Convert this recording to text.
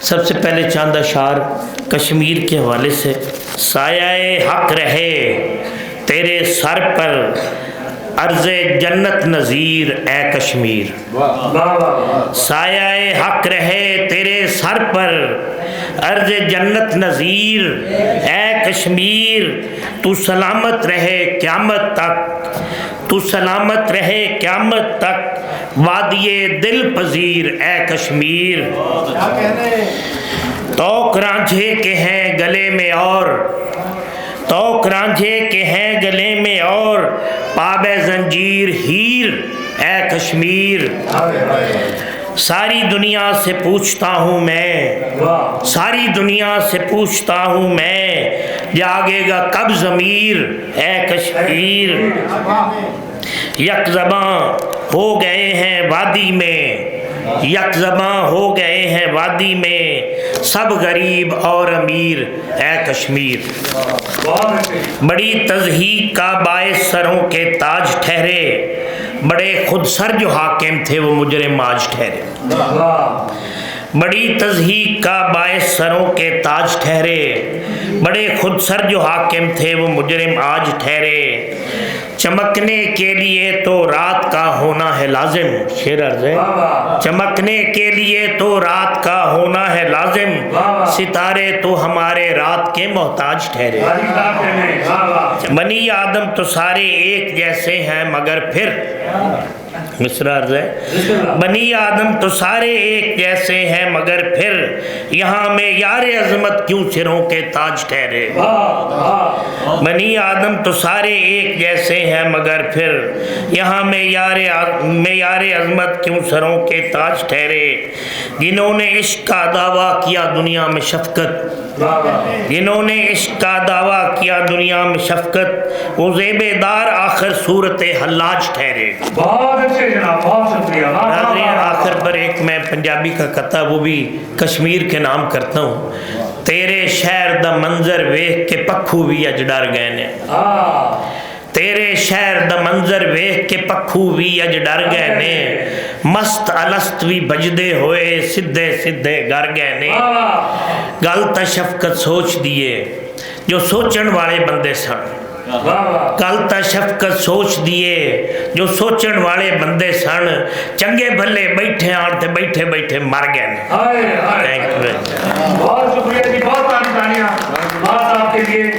سب سے پہلے چاند اشعار کشمیر کے حوالے سے۔ سایہ حق رہے تیرے سر پر عرض جنت نظیر اے کشمیر، سایہ حق رہے تیرے سر پر عرض جنت نظیر اے کشمیر، تو سلامت رہے قیامت تک، تو سلامت رہے قیامت تک وادی دل پذیر اے کشمیر۔ توق رانجھے کے ہیں گلے میں اور، توق رانجھے کے ہیں گلے میں اور پاب زنجیر ہیر اے کشمیر۔ ساری دنیا سے پوچھتا ہوں میں، ساری دنیا سے پوچھتا ہوں میں، جاگے گا کب ضمیر اے کشمیر۔ یک زباں ہو گئے ہیں وادی میں، یک زباں ہو گئے ہیں وادی میں، سب غریب اور امیر اے کشمیر۔ بڑی تضحیک کا باعث سروں کے تاج ٹھہرے، بڑے خود سر جو حاکم تھے وہ مجرم آج ٹھہرے۔ بڑی تضحیک کا باعث سروں کے تاج ٹھہرے، بڑے خود سر جو حاکم تھے وہ مجرم آج ٹھہرے۔ چمکنے کے لیے تو رات کا ہونا ہے لازم، شعر عرض ہے، چمکنے کے لیے تو رات کا ہونا ہے لازم، ستارے تو ہمارے رات کے محتاج ٹھہرے۔ بنی آدم تو سارے ایک جیسے ہیں مگر پھر، مصرع عرض ہے، بنی آدم تو سارے ایک جیسے ہیں مگر پھر یہاں میں یار عظمت کیوں سروں کے تاج ٹھہرے۔ بنی آدم تو سارے ایک جیسے ہیں مگر پھر یہاں میں یار عظمت کیوں سروں کے تاج ٹھہرے۔ جنہوں نے عشق کا دعویٰ کیا دنیا میں شفقت، جنہوں نے عشق کا دعویٰ کیا دنیا میں شفقت، وہ زیب دار آخر صورت حلاج ٹھہرے۔ بہت اچھے جناب، بہت شکریہ۔ ناظرین آخر پر ایک میں پنجابی کا قطعہ وہ بھی کشمیر کے نام کرتا ہوں۔ تیرے شہر دا منظر ویکھ کے پکھو بھی اج ڈر گئے نے، تیرے شہر دا منظر ویکھ کے پکھو بھی اج ڈر گئے نے، مست الست بھی بجدے ہوئے سدھے سدھے گر گئے نے۔ گل تا شفقت سوچ دیے جو سوچن والے بندے سن، گل تا شفقت سوچ دیے جو سوچن والے بندے سن، چنگے بھلے بیٹھے آن تے بیٹھے بیٹھے مر گئے نے۔ بہت شکریہ جی، بہت تالیاں آپ کے لیے۔